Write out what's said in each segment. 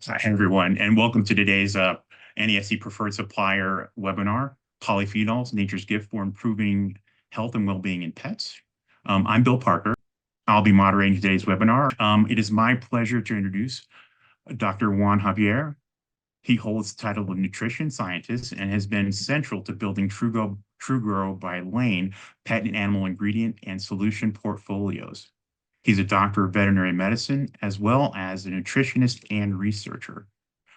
Hi, everyone, and welcome to today's NASD Preferred Supplier webinar, Polyphenols, Nature's Gift for Improving Health and Well-Being in Pets. I'm Bill Parker. I'll be moderating today's webinar. It is my pleasure to introduce Dr. Juan Javierre. He holds the title of nutrition scientist and has been central to building TruGrow by Layn pet and animal ingredient and solution portfolios. He's a doctor of veterinary medicine, as well as a nutritionist and researcher.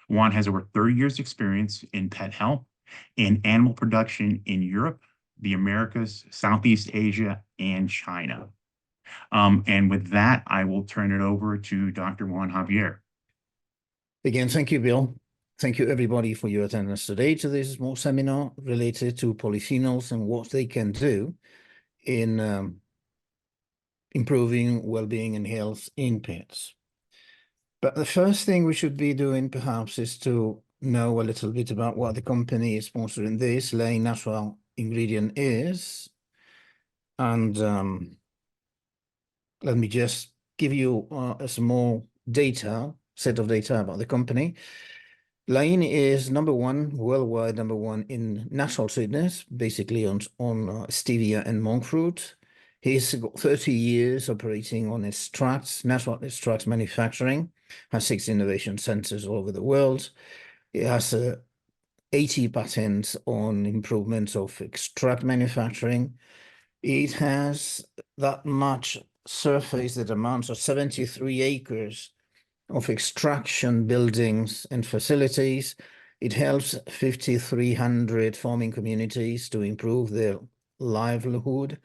Juan has over 30 years experience in pet health and animal production in Europe, the Americas, Southeast Asia, and China. And with that, I will turn it over to Dr. Juan Javierre. Again, thank you, Bill. Thank you, everybody, for your attendance today to this small seminar related to polyphenols and what they can do in improving well-being and health in pets. But the first thing we should be doing, perhaps, is to know a little bit about what the company is sponsoring this, Layn Natural Ingredient is. And let me just give you a small set of data about the company. Layn is worldwide number one in natural sweetness, basically on stevia and monk fruit. He's got 30 years operating on natural extracts manufacturing, has 6 innovation centers all over the world. He has 80 patents on improvements of extract manufacturing. It has that much surface that amounts to 73 acres of extraction buildings and facilities. It helps 5,300 farming communities to improve their livelihood,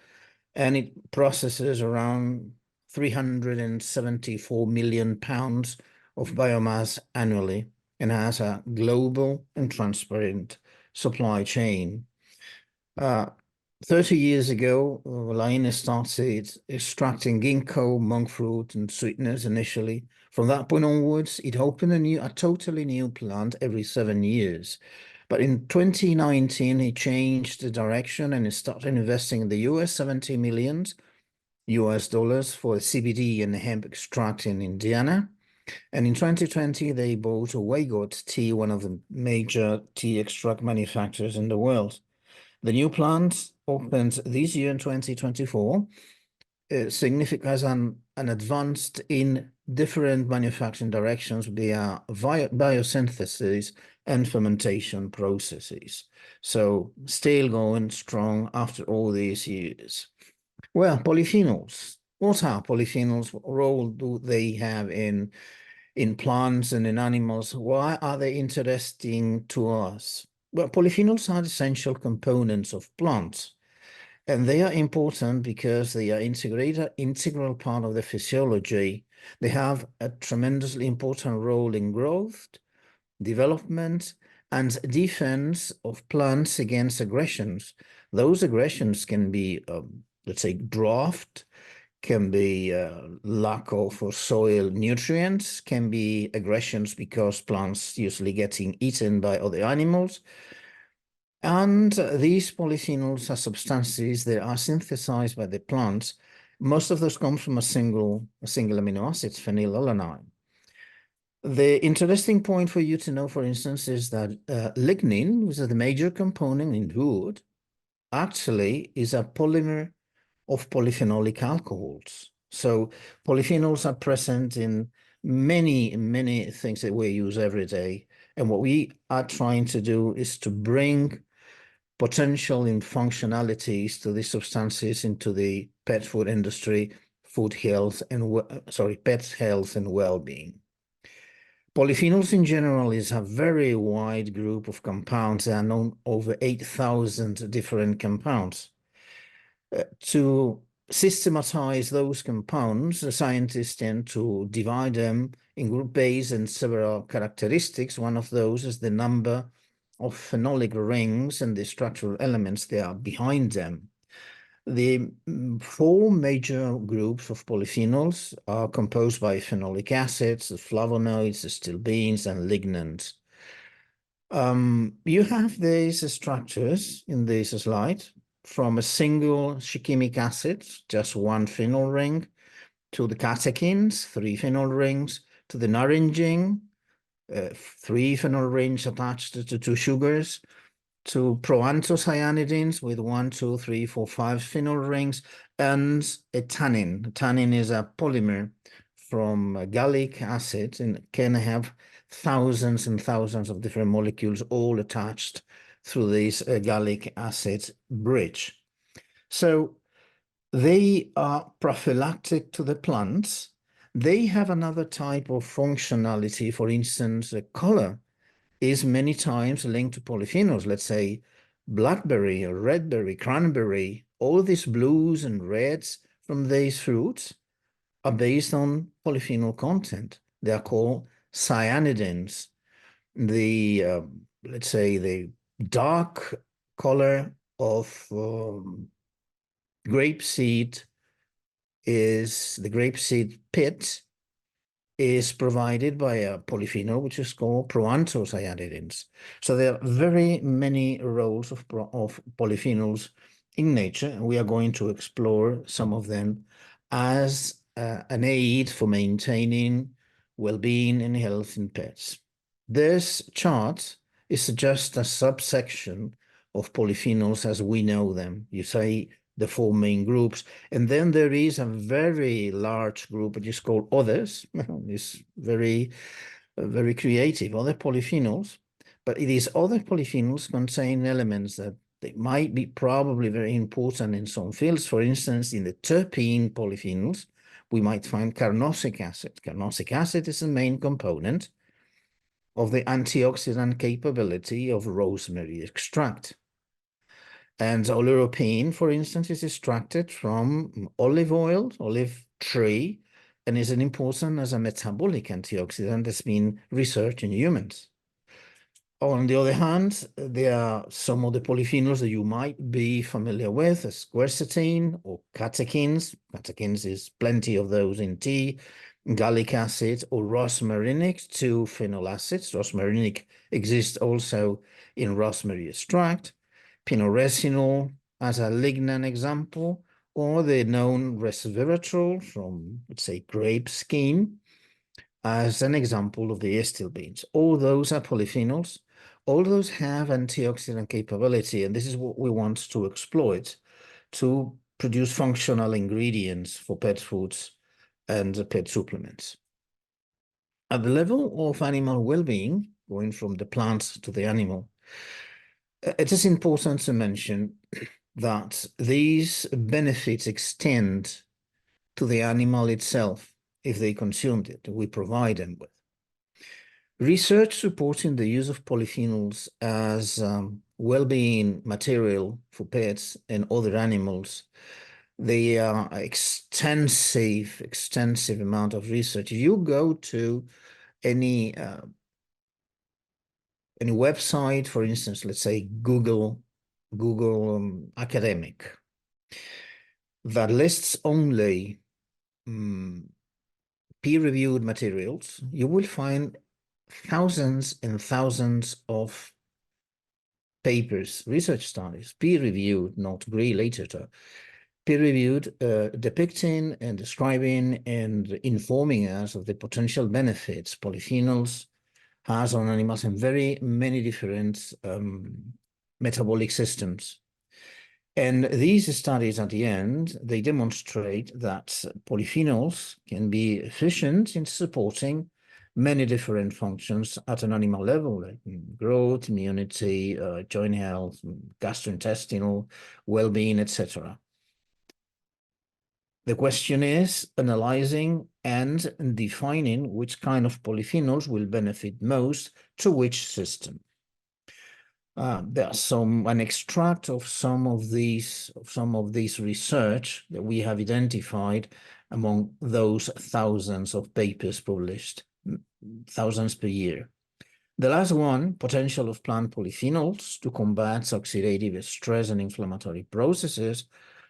and it processes around 374 million pounds of biomass annually and has a global and transparent supply chain. 30 years ago, Layn started extracting ginkgo, monk fruit, and sweeteners initially. From that point onwards, it opened a totally new plant every 7 years. But in 2019, he changed the direction and he started investing in the US, $70 million for CBD and hemp extract in Indiana. And in 2020, they bought Waygot Tea, one of the major tea extract manufacturers in the world. The new plant opened this year in 2024, has an advanced in different manufacturing directions via biosynthesis and fermentation processes. So still going strong after all these years. Well, polyphenols. What are polyphenols? What role do they have in plants and in animals? Why are they interesting to us? Well, polyphenols are essential components of plants, and they are important because they are integral part of the physiology. They have a tremendously important role in growth, development, and defense of plants against aggressions. Those aggressions can be, let's say, drought, can be lack of soil nutrients, can be aggressions because plants usually getting eaten by other animals. And these polyphenols are substances that are synthesized by the plants. Most of those come from a single amino acid, phenylalanine. The interesting point for you to know, for instance, is that lignin, which is the major component in wood, actually is a polymer of polyphenolic alcohols. So polyphenols are present in many things that we use every day. And what we are trying to do is to bring potential and functionalities to these substances into the pet food industry, pet health and well-being. Polyphenols in general is a very wide group of compounds. There are known over 8,000 different compounds. To systematize those compounds, the scientists tend to divide them in group based and several characteristics. One of those is the number of phenolic rings and the structural elements that are behind them. The 4 major groups of polyphenols are composed by phenolic acids, the flavonoids, the stilbenes, and lignans. You have these structures in this slide, from a single shikimic acid, just 1 phenol ring, to the catechins, 3 phenol rings, to the naringin, three phenol rings attached to two sugars, to proanthocyanidins with 1, 2, 3, 4, 5 phenol rings, and a tannin. Tannin is a polymer from gallic acid and can have thousands and thousands of different molecules all attached through this gallic acid bridge. So they are prophylactic to the plants. They have another type of functionality. For instance, color is many times linked to polyphenols. Let's say blackberry or redberry, cranberry, all these blues and reds from these fruits are based on polyphenol content. They are called cyanidins. The let's say the dark color of grapeseed is the grapeseed pit is provided by a polyphenol which is called proanthocyanidins. So there are very many roles of polyphenols in nature, and we are going to explore some of them as an aid for maintaining well-being and health in pets. This chart is just a subsection of polyphenols as we know them. You say the four main groups, and then there is a very large group which is called others. It's very creative, other polyphenols, but these other polyphenols contain elements that they might be probably very important in some fields. For instance, in the terpene polyphenols, we might find carnosic acid. Carnosic acid is the main component of the antioxidant capability of rosemary extract. And oleuropein, for instance, is extracted from olive oil, olive tree, and is an important as a metabolic antioxidant that's been researched in humans. On the other hand, there are some of the polyphenols that you might be familiar with, as quercetin or catechins. Catechins is plenty of those in tea, gallic acid or rosmarinic, two phenol acids. Rosmarinic exists also in rosemary extract. Pinoresinol as a lignan example, or the known resveratrol from, let's say, grape skin as an example of the estilbenes. All those are polyphenols. All those have antioxidant capability, and this is what we want to exploit to produce functional ingredients for pet foods and pet supplements. At the level of animal well-being, going from the plant to the animal, it is important to mention that these benefits extend to the animal itself if they consumed it, we provide them with. Research supporting the use of polyphenols as well-being material for pets and other animals. They are extensive amount of research. If you go to any website, for instance, let's say Google academic, that lists only peer-reviewed materials, you will find thousands and thousands of papers, research studies, peer-reviewed, not gray literature, peer-reviewed, depicting and describing and informing us of the potential benefits polyphenols has on animals in very many different metabolic systems. And these studies at the end, they demonstrate that polyphenols can be efficient in supporting many different functions at an animal level, like growth, immunity, joint health, gastrointestinal well-being, etc. The question is analyzing and defining which kind of polyphenols will benefit most to which system. There's an extract of some of these research that we have identified among those thousands of papers published, thousands per year. The last one, potential of plant polyphenols to combat oxidative stress and inflammatory processes,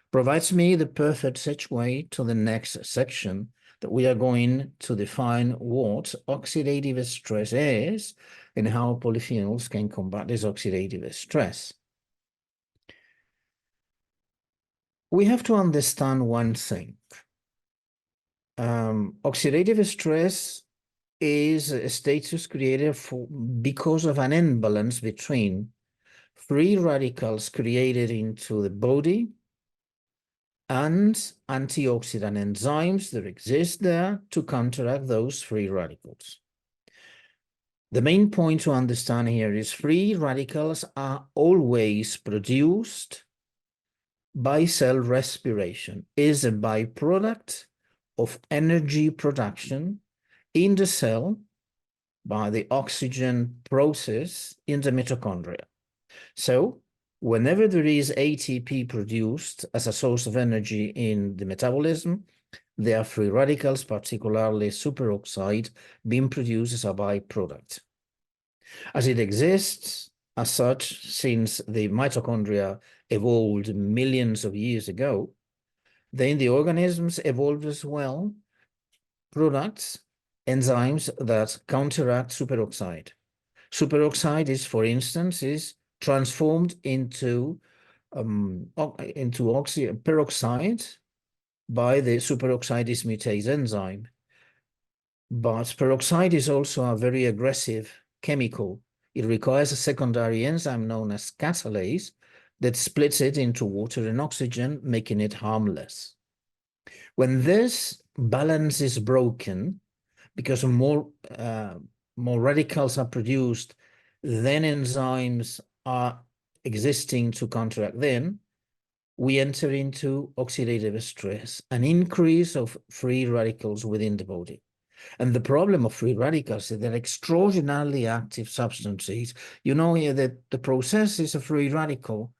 provides me the perfect segue to the next section that we are going to define what oxidative stress is and how polyphenols can combat this oxidative stress. We have to understand one thing. Oxidative stress is a status created because of an imbalance between free radicals created into the body and antioxidant enzymes that exist there to counteract those free radicals. The main point to understand here is free radicals are always produced by cell respiration, is a byproduct of energy production in the cell by the oxygen process in the mitochondria. So whenever there is ATP produced as a source of energy in the metabolism, there are free radicals, particularly superoxide, being produced as a byproduct. As it exists, as such, since the mitochondria evolved millions of years ago, then the organisms evolved as well products, enzymes that counteract superoxide. Superoxide is, for instance, is transformed into peroxide by the superoxide dismutase enzyme. But peroxide is also a very aggressive chemical. It requires a secondary enzyme known as catalase that splits it into water and oxygen, making it harmless. When this balance is broken, because more radicals are produced than enzymes are existing to counteract them, we enter into oxidative stress, an increase of free radicals within the body. And the problem of free radicals is they're extraordinarily active substances. You know here that the process of free radical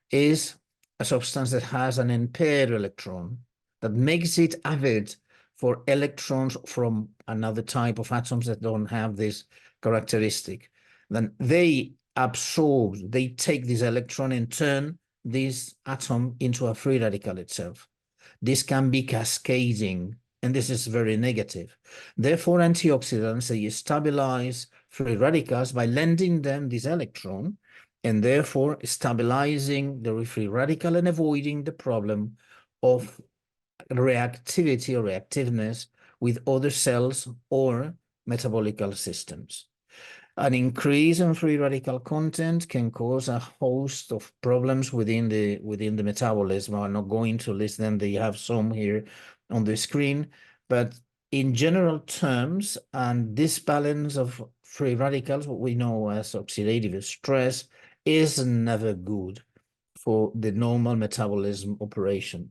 is a substance that has an unpaired electron that makes it avid for electrons from another type of atoms that don't have this characteristic. Then they absorb, they take this electron and turn this atom into a free radical itself. This can be cascading, and this is very negative. Therefore, antioxidants, they stabilize free radicals by lending them this electron, and therefore stabilizing the free radical and avoiding the problem of reactivity or reactiveness with other cells or metabolical systems. An increase in free radical content can cause a host of problems within the metabolism. I'm not going to list them. They have some here on the screen, but in general terms, and this balance of free radicals, what we know as oxidative stress, is never good for the normal metabolism operation.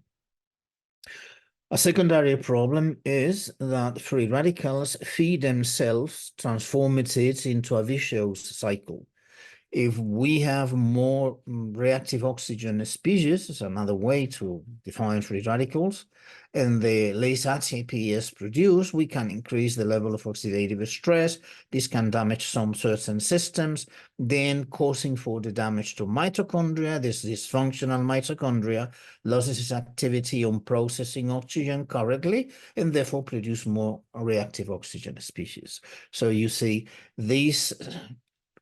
A secondary problem is that free radicals feed themselves, transforming it into a vicious cycle. If we have more reactive oxygen species, is another way to define free radicals, and the less ATP is produced, we can increase the level of oxidative stress. This can damage some certain systems, then causing for the damage to mitochondria. This dysfunctional mitochondria loses its activity on processing oxygen correctly, and therefore produce more reactive oxygen species. So you see these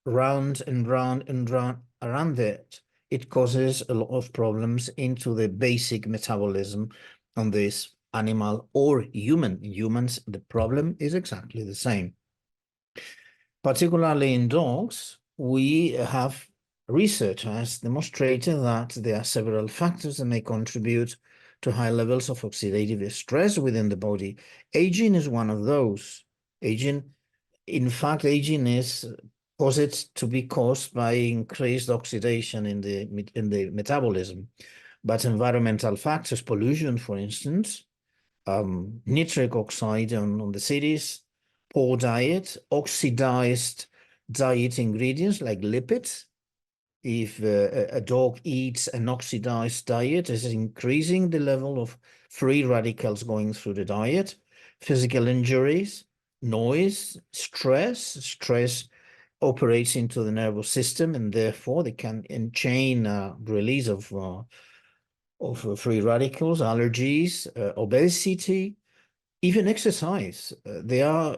round and round and round around it causes a lot of problems into the basic metabolism on this animal or human. Humans, the problem is exactly the same. Particularly in dogs, we have research has demonstrated that there are several factors that may contribute to high levels of oxidative stress within the body. Aging is one of those. In fact, aging is posed to be caused by increased oxidation in the metabolism, but environmental factors, pollution, for instance, nitric oxide on the cities, poor diet, oxidized diet ingredients like lipids. If a dog eats an oxidized diet, it is increasing the level of free radicals going through the diet. Physical injuries, noise, stress operates into the nervous system, and therefore they can enchain release of free radicals, allergies, obesity, even exercise. There are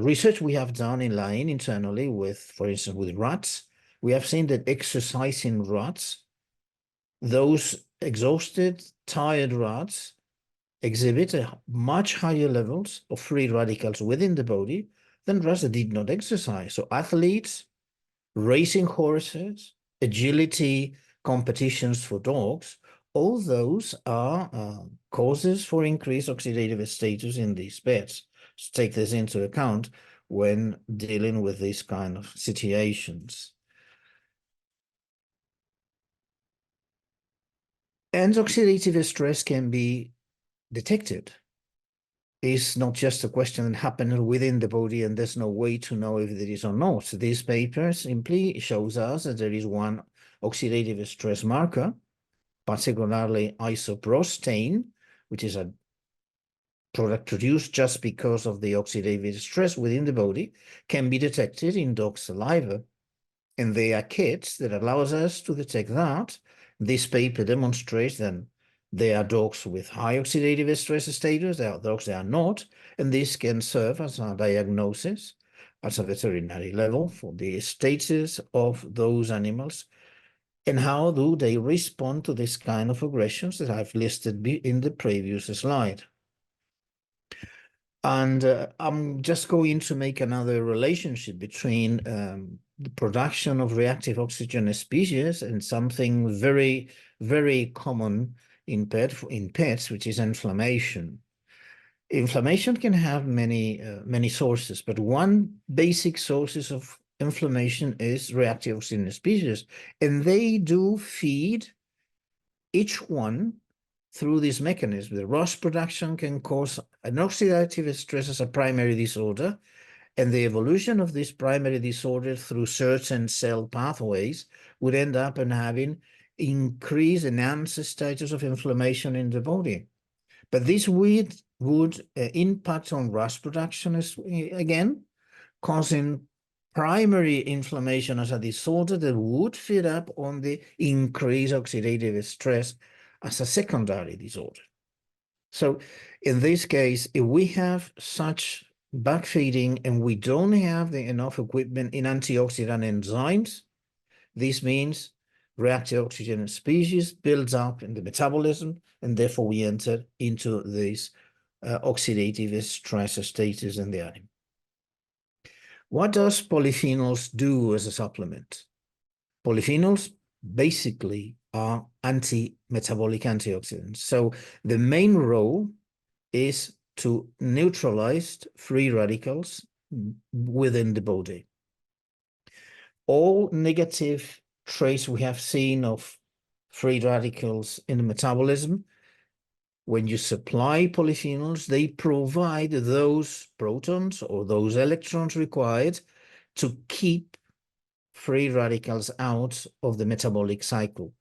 research we have done in Layn internally with, for instance, with rats. We have seen that exercise in rats, those exhausted, tired rats, exhibit much higher levels of free radicals within the body than rats that did not exercise. So athletes, racing horses, agility competitions for dogs, all those are causes for increased oxidative status in these pets. So take this into account when dealing with these kind of situations. And oxidative stress can be detected. It's not just a question that happens within the body and there's no way to know if there is or not. This paper simply shows us that there is one oxidative stress marker, particularly isoprostane, which is a product produced just because of the oxidative stress within the body, can be detected in dog saliva. And there are kits that allows us to detect that. This paper demonstrates that there are dogs with high oxidative stress status, there are dogs that are not, and this can serve as a diagnosis at a veterinary level for the status of those animals and how do they respond to this kind of aggressions that I've listed in the previous slide. And I'm just going to make another relationship between the production of reactive oxygen species and something very, very common in pets, which is inflammation. Inflammation can have many sources, but one basic source of inflammation is reactive oxygen species, and they do feed each one through this mechanism. The ROS production can cause an oxidative stress as a primary disorder, and the evolution of this primary disorder through certain cell pathways would end up in having increased enhanced status of inflammation in the body. But this would impact on ROS production again, causing primary inflammation as a disorder that would feed up on the increased oxidative stress as a secondary disorder. So in this case, if we have such backfeeding and we don't have enough equipment in antioxidant enzymes, this means reactive oxygen species builds up in the metabolism, and therefore we enter into this oxidative stress status in the animal. What does polyphenols do as a supplement? Polyphenols basically are anti-metabolic antioxidants. So the main role is to neutralize free radicals within the body. All negative traits we have seen of free radicals in the metabolism, when you supply polyphenols, they provide those protons or those electrons required to keep free radicals out of the metabolic cycle.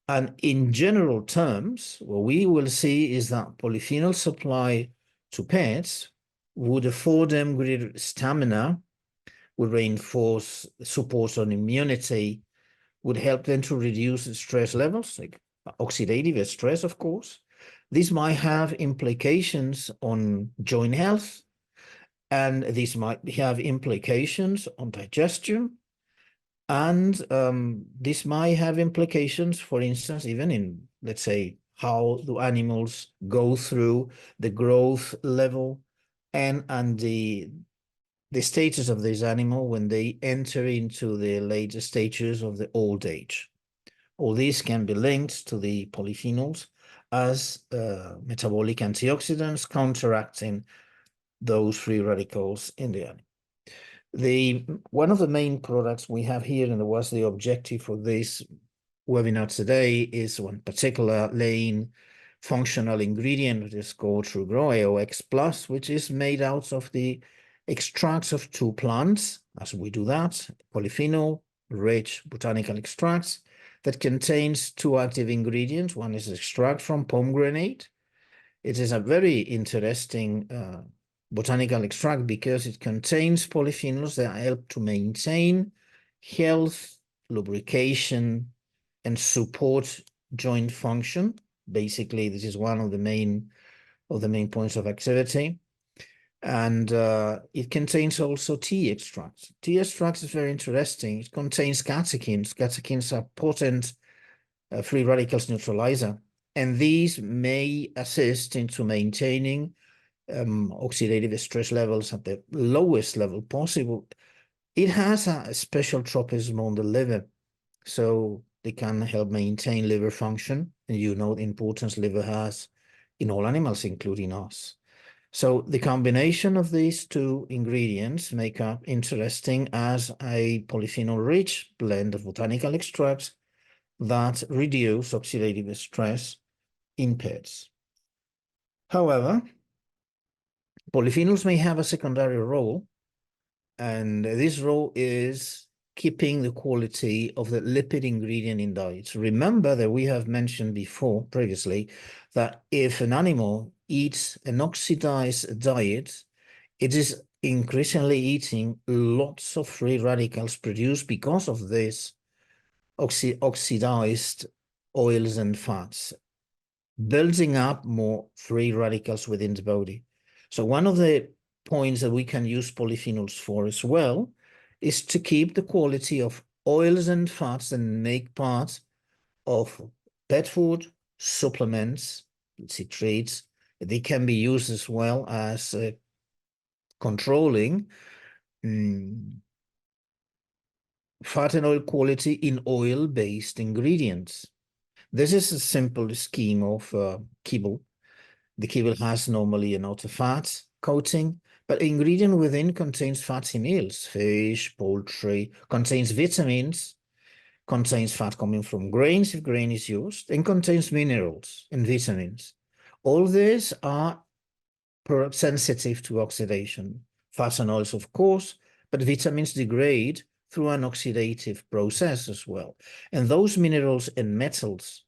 And in general terms, what we will see is that polyphenol supply to pets would afford them greater stamina, would reinforce support on immunity, would help them to reduce stress levels, like oxidative stress, of course. This might have implications on joint health, and this might have implications on digestion, and this might have implications, for instance, even in, let's say, how the animals go through the growth level and the status of this animal when they enter into the later stages of the old age. All these can be linked to the polyphenols as metabolic antioxidants counteracting those free radicals in the animal. One of the main products we have here, and was the objective for this webinar today, is one particular Layn functional ingredient, which is called TrueGrow AOX Plus, which is made out of the extracts of two plants, as we do that, polyphenol-rich botanical extracts that contains two active ingredients. One is extract from pomegranate. It is a very interesting botanical extract because it contains polyphenols that help to maintain health, lubrication, and support joint function. Basically, this is one of the main points of activity. And it contains also tea extracts. Tea extracts is very interesting. It contains catechins. Catechins are potent free radicals neutralizer. And these may assist into maintaining oxidative stress levels at the lowest level possible. It has a special tropism on the liver, so they can help maintain liver function. And you know the importance liver has in all animals, including us. So the combination of these two ingredients make up interesting as a polyphenol-rich blend of botanical extracts that reduce oxidative stress in pets. However, polyphenols may have a secondary role, and this role is keeping the quality of the lipid ingredient in diets. Remember that we have mentioned before previously that if an animal eats an oxidized diet, it is increasingly eating lots of free radicals produced because of this oxidized oils and fats, building up more free radicals within the body. So one of the points that we can use polyphenols for as well is to keep the quality of oils and fats that make part of pet food, supplements, treats. They can be used as well as controlling fat and oil quality in oil-based ingredients. This is a simple scheme of kibble. The kibble has normally an outer fat coating, but the ingredient within contains fatty meals, fish, poultry, contains vitamins, contains fat coming from grains if grain is used, and contains minerals and vitamins. All these are sensitive to oxidation. Fats and oils, of course, but vitamins degrade through an oxidative process as well. And those minerals and metals,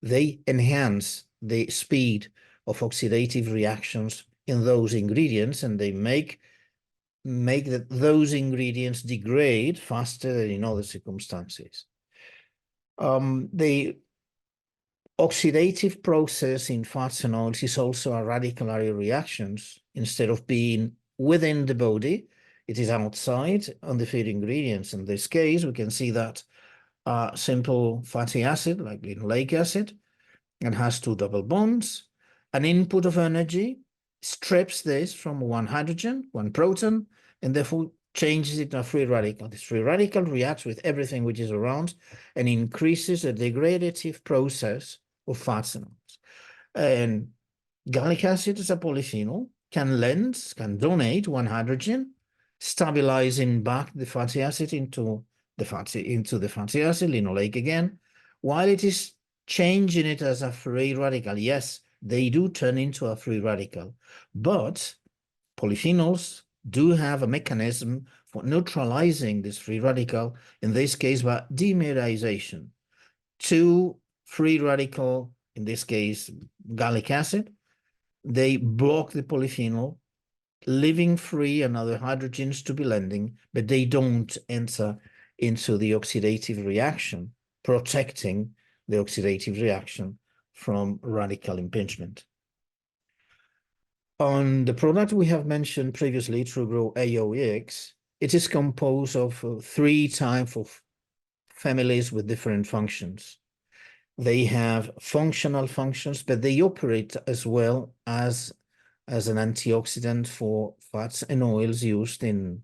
they enhance the speed of oxidative reactions in those ingredients, and they make those ingredients degrade faster than in other circumstances. The oxidative process in fats and oils is also a radicalary reactions. Instead of being within the body, it is outside on the feed ingredients. In this case, we can see that simple fatty acid, like linoleic acid, and has two double bonds. An input of energy strips this from one hydrogen, one proton, and therefore changes it to a free radical. This free radical reacts with everything which is around and increases the degradative process of fats and oils. And gallic acid is a polyphenol, can donate one hydrogen, stabilizing back the fatty acid into the fatty acid, linoleic again, while it is changing it as a free radical. Yes, they do turn into a free radical, but polyphenols do have a mechanism for neutralizing this free radical, in this case by dimerization. Two free radical, in this case gallic acid, they block the polyphenol, leaving free another hydrogens to be lending, but they don't enter into the oxidative reaction, protecting the oxidative reaction from radical impingement. On the product we have mentioned previously, TrueGrow AOX, it is composed of 3 types of families with different functions. They have functional functions, but they operate as well as an antioxidant for fats and oils used in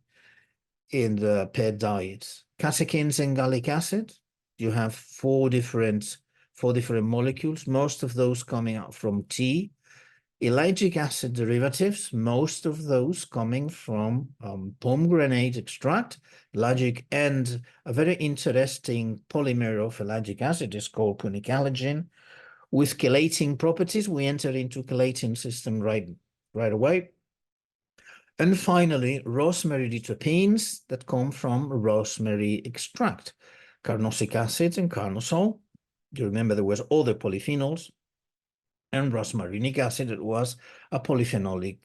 the pet diets. Catechins and gallic acid, you have 4 different molecules, most of those coming out from tea. Ellagic acid derivatives, most of those coming from pomegranate extract. Ellagic, and a very interesting polymer of ellagic acid is called punicalagin. With chelating properties, we enter into chelating system right away. And finally, rosemary diterpenes that come from rosemary extract, carnosic acid and carnosol. You remember there was other polyphenols, and rosmarinic acid, it was a polyphenolic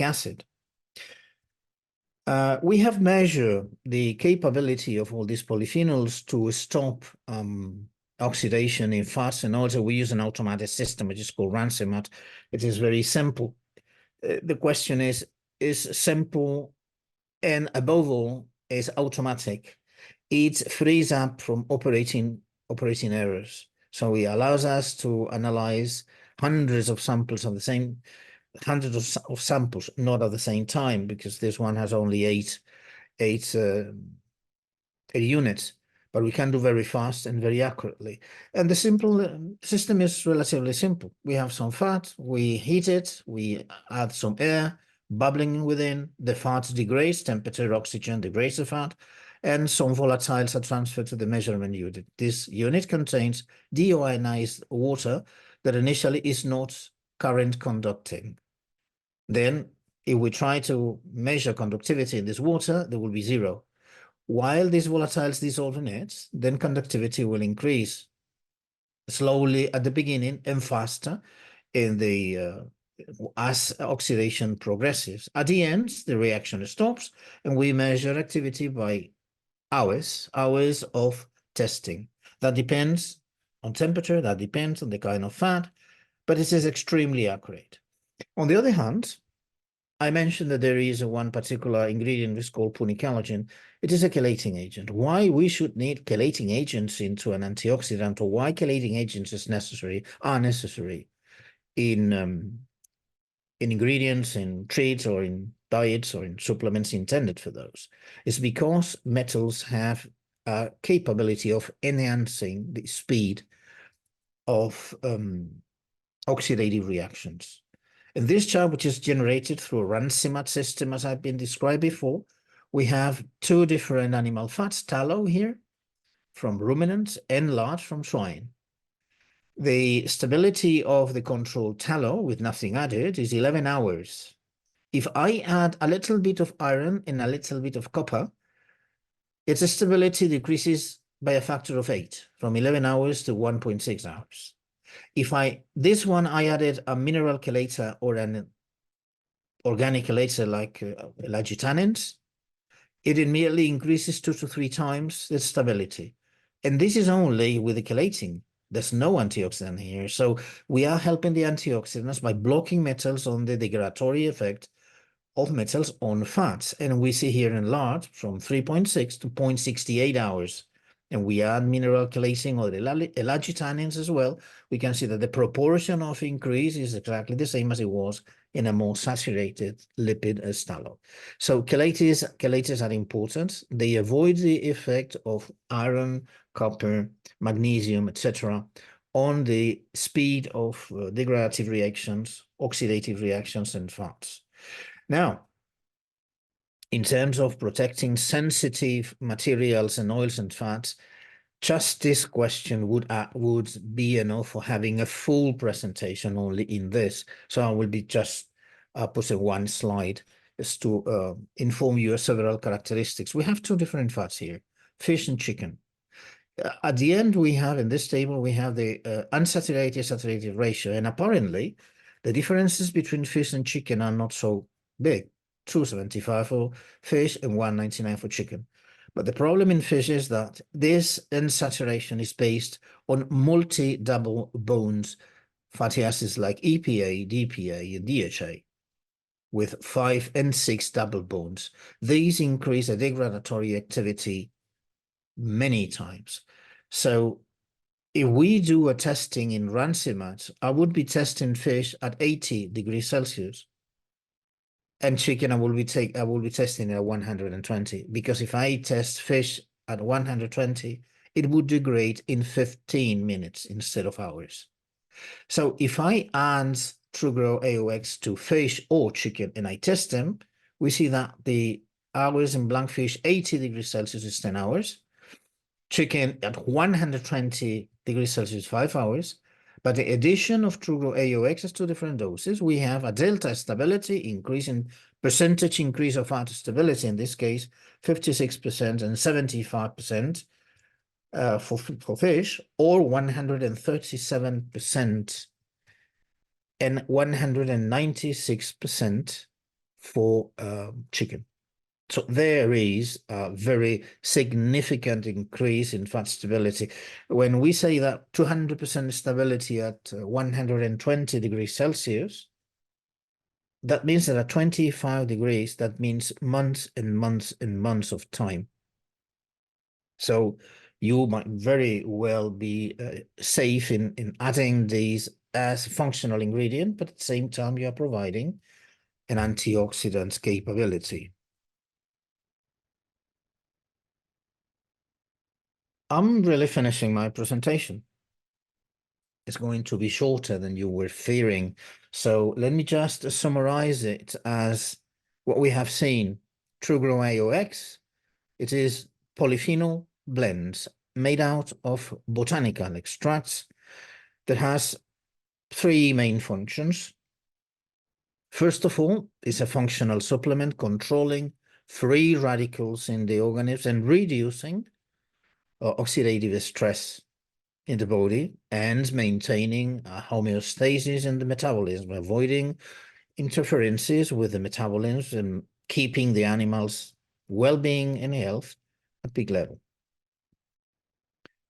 acid. We have measured the capability of all these polyphenols to stop oxidation in fats, and also we use an automated system which is called Ransimat. It is very simple. The question is simple, and above all, is automatic. It frees up from operating errors. So it allows us to analyze hundreds of samples of the same, hundreds of samples, not at the same time, because this one has only eight units, but we can do very fast and very accurately. And the simple system is relatively simple. We have some fat, we heat it, we add some air, bubbling within, the fat degrades, temperature, oxygen degrades the fat, and some volatiles are transferred to the measurement unit. This unit contains deionized water that initially is not current conducting. Then, if we try to measure conductivity in this water, there will be zero. While these volatiles dissolve in it, then conductivity will increase slowly at the beginning and faster in the as oxidation progresses. At the end, the reaction stops, and we measure activity by hours of testing. That depends on temperature, that depends on the kind of fat, but it is extremely accurate. On the other hand, I mentioned that there is one particular ingredient which is called punicalagin. It is a chelating agent. Why we should need chelating agents into an antioxidant, or why chelating agents are necessary in ingredients, in treats, or in diets, or in supplements intended for those, is because metals have a capability of enhancing the speed of oxidative reactions. In this chart, which is generated through a Ransimat system, as I've been described before, we have two different animal fats, tallow here from ruminants and lard from swine. The stability of the controlled tallow with nothing added is 11 hours. If I add a little bit of iron and a little bit of copper, its stability decreases by a factor of 8, from 11 hours to 1.6 hours. If this one I added a mineral chelator or an organic chelator like lagitannins, it immediately increases 2 to 3 times the stability. And this is only with the chelating. There's no antioxidant here. So we are helping the antioxidants by blocking metals on the degradatory effect of metals on fats. And we see here in lard from 3.6 to 0.68 hours. And we add mineral chelating or the lagitannins as well. We can see that the proportion of increase is exactly the same as it was in a more saturated lipid as tallow. So chelators are important. They avoid the effect of iron, copper, magnesium, etc. on the speed of degradative reactions, oxidative reactions, and fats. Now, in terms of protecting sensitive materials and oils and fats, just this question would be enough for having a full presentation only in this. So I will be just putting one slide just to inform you of several characteristics. We have two different fats here, fish and chicken. At the end, we have in this table, we have the unsaturated saturated ratio, and apparently the differences between fish and chicken are not so big. 275 for fish and 199 for chicken. But the problem in fish is that this unsaturation is based on multi-double bonds fatty acids like EPA, DPA, and DHA, with 5 and 6 double bonds. These increase the degradatory activity many times. So if we do a testing in Ransimat, I would be testing fish at 80 degrees Celsius. And chicken, I will be testing at 120, because if I test fish at 120, it would degrade in 15 minutes instead of hours. So if I add TrueGrow AOX to fish or chicken and I test them, we see that the hours in blank fish 80 degrees Celsius is 10 hours, chicken at 120 degrees Celsius 5 hours. But the addition of TrueGrow AOX is two different doses. We have a delta stability increase in percentage increase of fat stability, in this case 56% and 75% for fish, or 137% and 196% for chicken. So there is a very significant increase in fat stability. When we say that 200% stability at 120 degrees Celsius, that means that at 25 degrees, that means months and months and months of time. So you might very well be safe in adding these as a functional ingredient, but at the same time, you are providing an antioxidant capability. I'm really finishing my presentation. It's going to be shorter than you were fearing. So let me just summarize it as what we have seen. TrueGrow AOX, it is polyphenol blends made out of botanical extracts that has three main functions. First of all, it's a functional supplement controlling free radicals in the organism and reducing oxidative stress in the body and maintaining homeostasis in the metabolism, avoiding interferences with the metabolism and keeping the animal's well-being and health at peak level.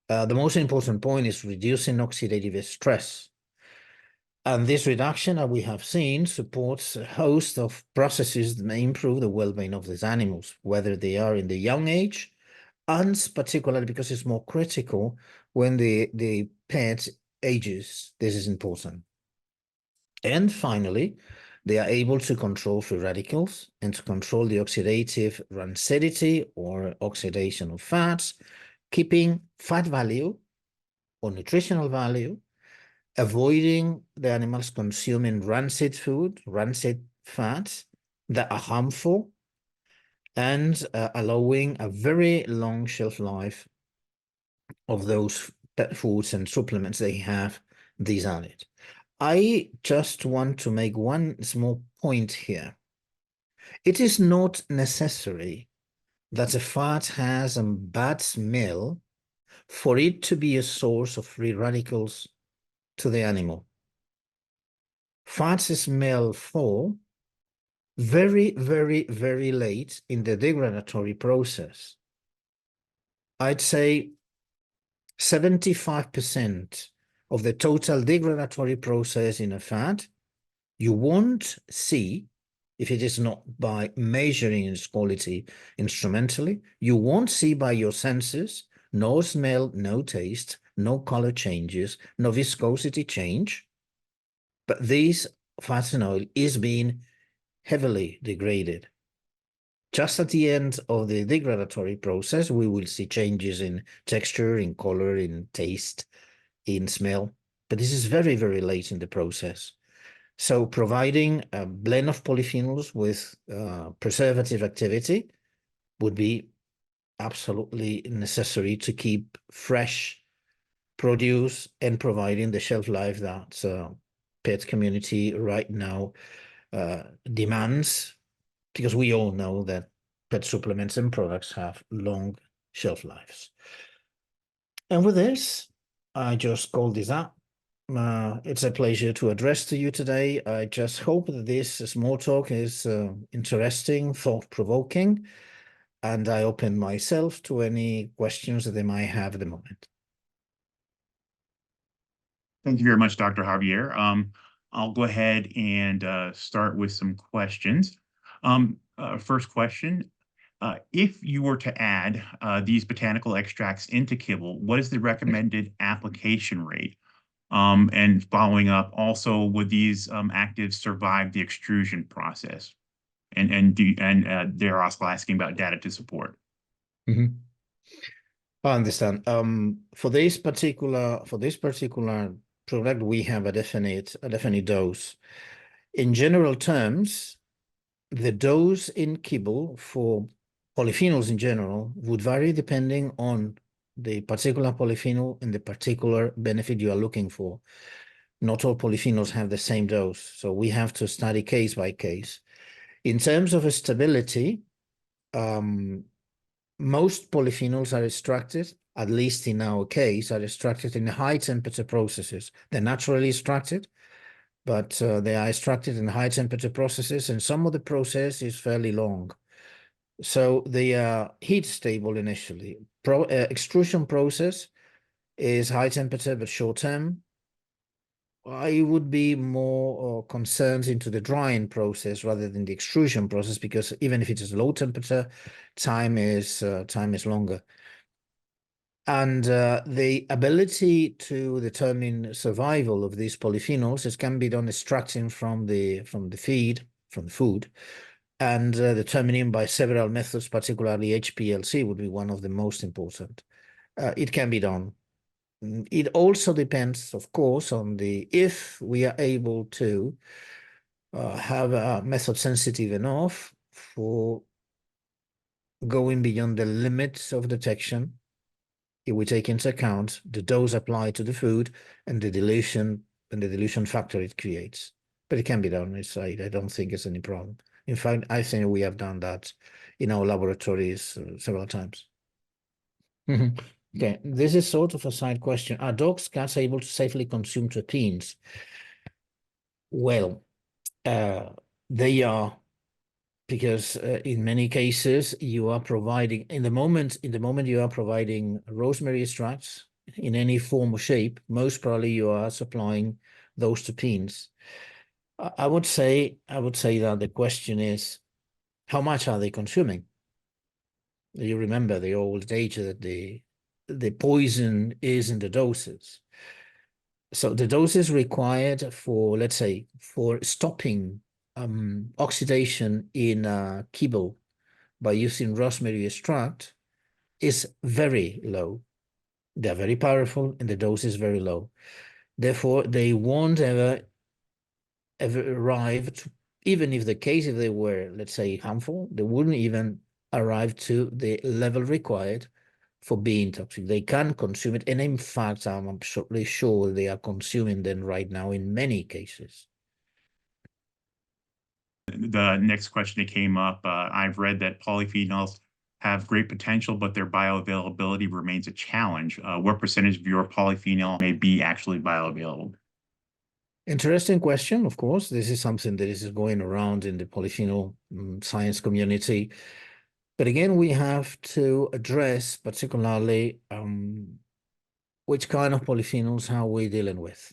The most important point is reducing oxidative stress. And this reduction, as we have seen, supports a host of processes that may improve the well-being of these animals, whether they are in the young age, and particularly because it's more critical when the pet ages. This is important. And finally, they are able to control free radicals and to control the oxidative rancidity or oxidation of fats, keeping fat value or nutritional value, avoiding the animals consuming rancid food, rancid fats that are harmful, and allowing a very long shelf life of those pet foods and supplements they have these added. I just want to make one small point here. It is not necessary that a fat has a bad smell for it to be a source of free radicals to the animal. Fats smell for very, very, very late in the degradatory process. I'd say 75% of the total degradatory process in a fat, you won't see, if it is not by measuring its quality instrumentally, you won't see by your senses, no smell, no taste, no color changes, no viscosity change. But this fat and oil is being heavily degraded. Just at the end of the degradatory process, we will see changes in texture, in color, in taste, in smell. But this is very, very late in the process. So providing a blend of polyphenols with preservative activity would be absolutely necessary to keep fresh produce and providing the shelf life that pet community right now demands, because we all know that pet supplements and products have long shelf lives. And with this, I just call this up. It's a pleasure to address to you today. I just hope that this small talk is interesting, thought-provoking, and I open myself to any questions that they might have at the moment. Thank you very much, Dr. Javier. I'll go ahead and start with some questions. First question, if you were to add these botanical extracts into kibble, what is the recommended application rate? And following up, also, would these actives survive the extrusion process? And they're also asking about data to support. Mm-hmm. I understand. For this particular product, we have a definite dose. In general terms, the dose in kibble for polyphenols in general would vary depending on the particular polyphenol and the particular benefit you are looking for. Not all polyphenols have the same dose, so we have to study case by case. In terms of stability, most polyphenols are extracted, at least in our case, are extracted in high temperature processes. They're naturally extracted, but they are extracted in high temperature processes, and some of the process is fairly long. So they are heat stable initially. Extrusion process is high temperature but short term. I would be more concerned into the drying process rather than the extrusion process, because even if it is low temperature, time is longer. And the ability to determine survival of these polyphenols can be done extracting from the food, and determining by several methods, particularly HPLC would be one of the most important. It can be done. It also depends, of course, on if we are able to have a method sensitive enough for going beyond the limits of detection. If we take into account the dose applied to the food and the dilution factor it creates. But it can be done. I don't think it's any problem. In fact, I think we have done that in our laboratories several times. Okay, this is sort of a side question. Are dogs, cats able to safely consume terpenes? Well, they are, because in many cases you are providing, in the moment you are providing rosemary extracts in any form or shape, most probably you are supplying those terpenes. I would say that the question is, how much are they consuming? You remember the old adage that the poison is in the doses. So the doses required for, let's say, for stopping oxidation in kibble by using rosemary extract is very low. They're very powerful and the dose is very low. Therefore, they won't ever arrive to, even if they were, let's say, harmful, they wouldn't even arrive to the level required for being toxic. They can consume it, and in fact, I'm absolutely sure they are consuming them right now in many cases. The next question that came up, I've read that polyphenols have great potential, but their bioavailability remains a challenge. What percentage of your polyphenol may be actually bioavailable? Interesting question, of course. This is something that is going around in the polyphenol science community. But again, we have to address particularly which kind of polyphenols are we dealing with.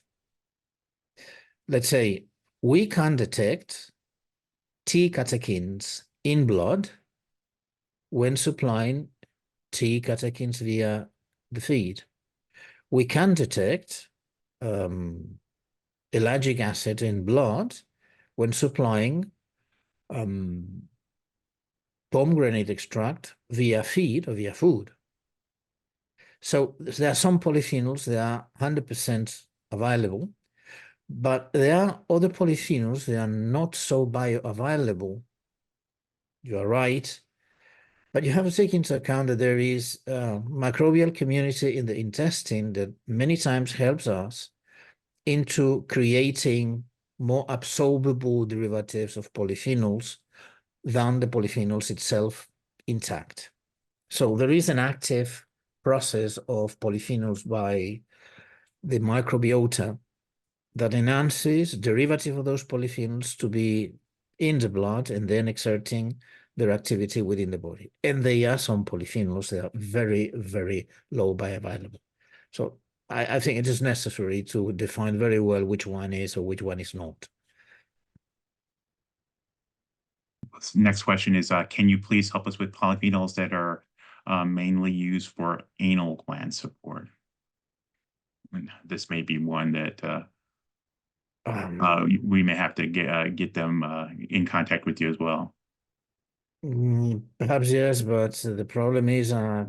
Let's say we can detect T catechins in blood when supplying T catechins via the feed. We can detect ellagic acid in blood when supplying pomegranate extract via feed or via food. So there are some polyphenols that are 100% available, but there are other polyphenols that are not so bioavailable. You are right, but you have to take into account that there is a microbial community in the intestine that many times helps us into creating more absorbable derivatives of polyphenols than the polyphenols itself intact. So there is an active process of polyphenols by the microbiota that enhances derivative of those polyphenols to be in the blood and then exerting their activity within the body. And there are some polyphenols that are very, very low bioavailable. So I think it is necessary to define very well which one is or which one is not. Next question is, can you please help us with polyphenols that are mainly used for anal gland support? And this may be one that we may have to get them in contact with you as well. Perhaps yes, but the problem is I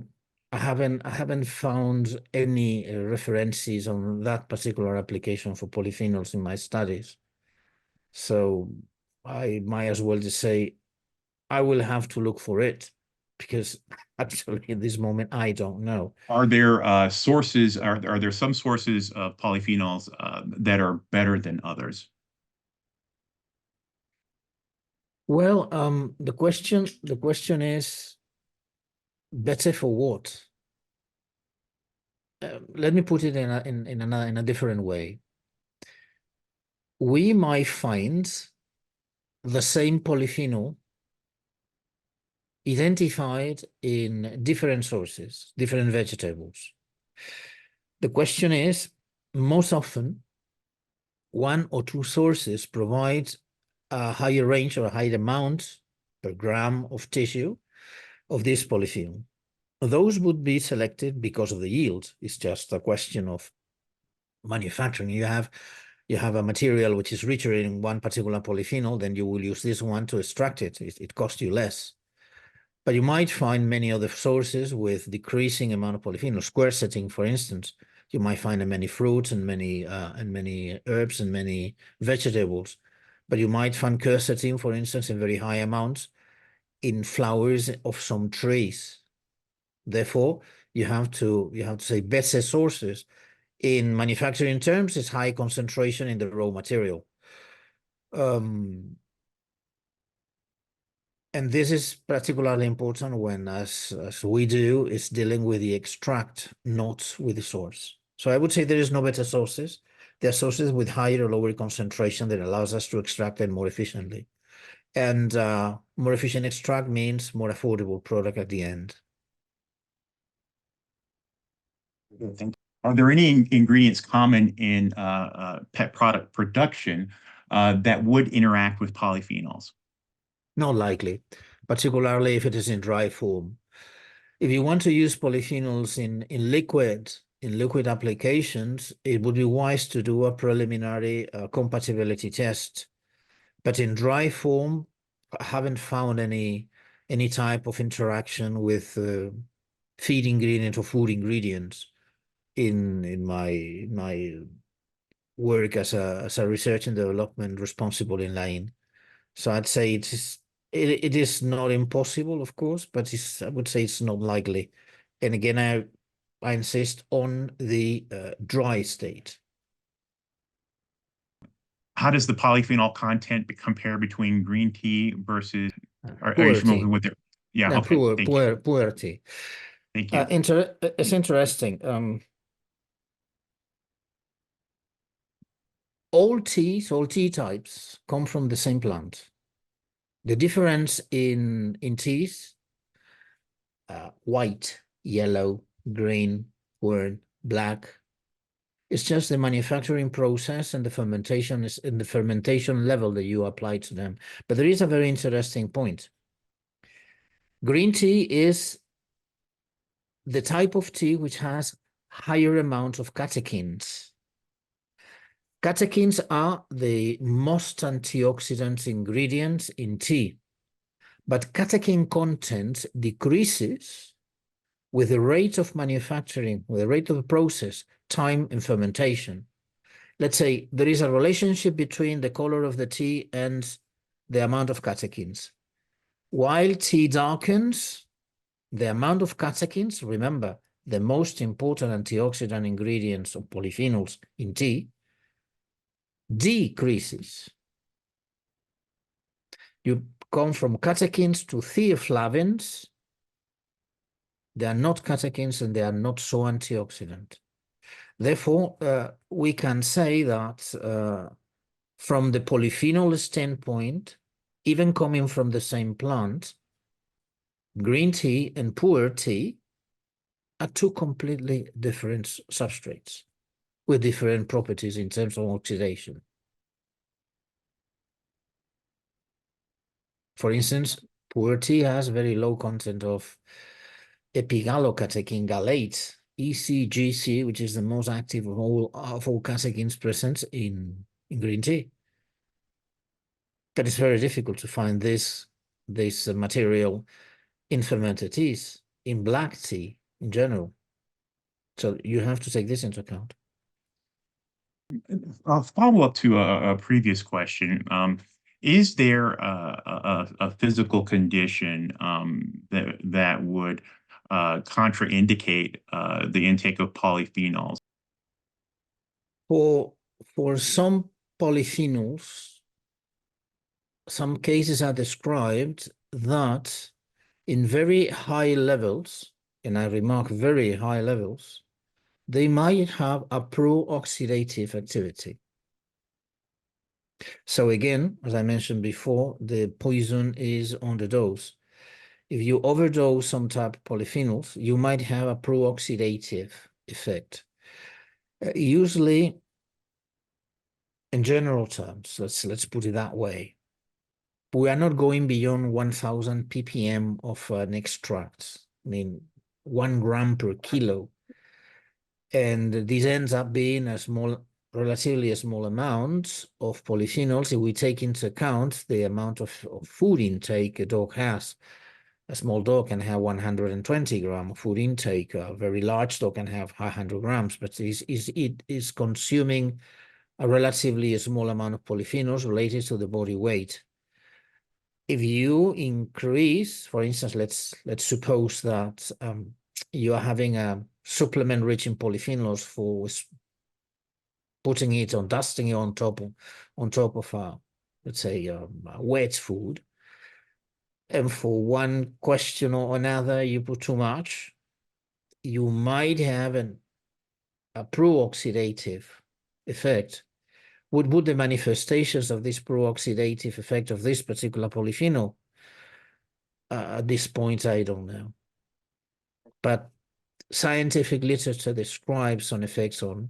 haven't found any references on that particular application for polyphenols in my studies. So I might as well just say I will have to look for it, because actually at this moment I don't know. Are there sources? Are there some sources of polyphenols that are better than others? Well, the question is better for what? Let me put it in a different way. We might find the same polyphenol identified in different sources, different vegetables. The question is, most often, one or two sources provide a higher range or a higher amount per gram of tissue of this polyphenol. those would be selected because of the yield. It's just a question of manufacturing. You have a material which is richer in one particular polyphenol, then you will use this one to extract it. It costs you less. But you might find many other sources with decreasing amount of polyphenols. Quercetin, for instance, you might find in many fruits and many herbs and many vegetables. But you might find quercetin, for instance, in very high amounts in flowers of some trees. Therefore, you have to say better sources. In manufacturing terms, it's high concentration in the raw material. And this is particularly important when, as we do, is dealing with the extract, not with the source. So I would say there is no better sources. There are sources with higher or lower concentration that allows us to extract them more efficiently. And more efficient extract means more affordable product at the end. Are there any ingredients common in pet product production that would interact with polyphenols? Not likely, particularly if it is in dry form. If you want to use polyphenols in liquid applications, it would be wise to do a preliminary compatibility test. But in dry form, I haven't found any type of interaction with feed ingredient or food ingredients in my work as a research and development responsible in Layn. So I'd say it is not impossible, of course, but I would say it's not likely. And again, I insist on the dry state. How does the polyphenol content compare between green tea versus, are you Puer familiar tea. with it? Yeah, No, okay, thank you. puer tea. Thank you. It's interesting. All tea types come from the same plant. The difference in teas, white, yellow, green, puer, black, it's just the manufacturing process and the fermentation is in the fermentation level that you apply to them. But there is a very interesting point. Green tea is the type of tea which has higher amount of catechins. Catechins are the most antioxidant ingredients in tea, but catechin content decreases with the rate of manufacturing, with the rate of the process, time, and fermentation. Let's say there is a relationship between the color of the tea and the amount of catechins. While tea darkens, the amount of catechins, remember, the most important antioxidant ingredients of polyphenols in tea, decreases. You come from catechins to theoflavins. They are not catechins and they are not so antioxidant. Therefore, we can say that from the polyphenol standpoint, even coming from the same plant, green tea and puer tea are two completely different substrates with different properties in terms of oxidation. For instance, puer tea has very low content of epigallocatechin gallate, ECGC, which is the most active of all catechins present in green tea. But it's very difficult to find this material in fermented teas, in black tea in general. So you have to take this into account. A follow-up to a previous question. Is there a physical condition that would contraindicate the intake of polyphenols? For some polyphenols, some cases are described that in very high levels, and I remark very high levels, they might have a pro-oxidative activity. So again, as I mentioned before, the poison is on the dose. If you overdose some type of polyphenols, you might have a pro-oxidative effect. Usually, in general terms, let's put it that way, we are not going beyond 1000 ppm of an extract. I mean, 1 gram per kilo. And this ends up being relatively a small amount of polyphenols if we take into account the amount of food intake a dog has. A small dog can have 120 grams of food intake. A very large dog can have 100 grams, but it is consuming a relatively small amount of polyphenols related to the body weight. If you increase, for instance, let's suppose that you are having a supplement rich in polyphenols for putting it on, dusting it on top of let's say a wet food, and for one question or another you put too much, you might have a pro-oxidative effect. Would the manifestations of this pro-oxidative effect of this particular polyphenol? At this point, I don't know. But scientific literature describes some effects on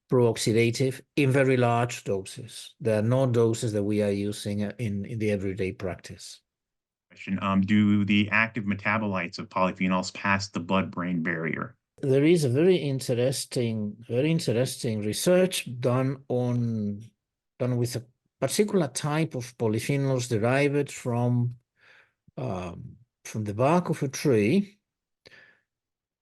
pro-oxidative in very large doses. There are no doses that we are using in the everyday practice. Do the active metabolites of polyphenols pass the blood-brain barrier? There is a very interesting research done with a particular type of polyphenols derived from the bark of a tree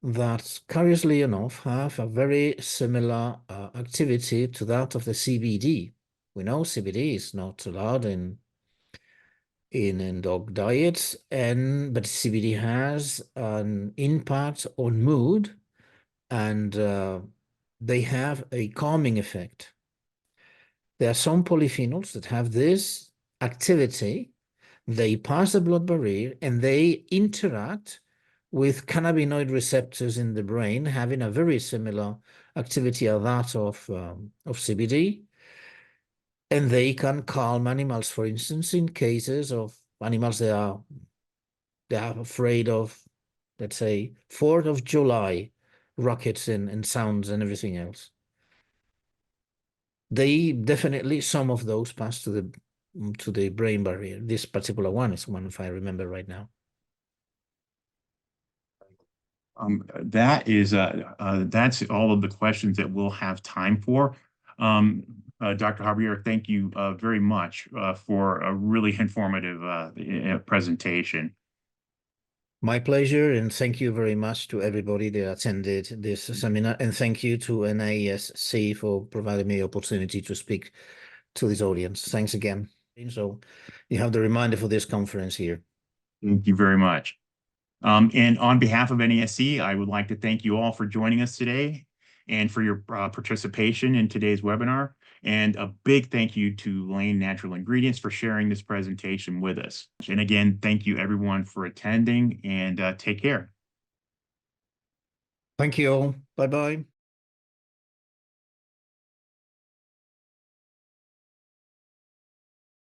that, curiously enough, have a very similar activity to that of the CBD. We know CBD is not allowed in dog diets, but CBD has an impact on mood, and they have a calming effect. There are some polyphenols that have this activity. They pass the blood barrier and they interact with cannabinoid receptors in the brain, having a very similar activity as that of CBD. And they can calm animals, for instance, in cases of animals they are afraid of, let's say, 4th of July rockets and sounds and everything else. They definitely, some of those pass to the brain barrier. This particular one is one, if I remember right now. That's all of the questions that we'll have time for. Dr. Javierre, thank you very much for a really informative presentation. My pleasure, and thank you very much to everybody that attended this seminar, and thank you to NASC for providing me the opportunity to speak to this audience. Thanks again. So you have the reminder for this conference here. Thank you very much. And on behalf of NASC, I would like to thank you all for joining us today and for your participation in today's webinar. And a big thank you to Layn Natural Ingredients for sharing this presentation with us. And again, thank you everyone for attending, and take care. Thank you all. Bye-bye.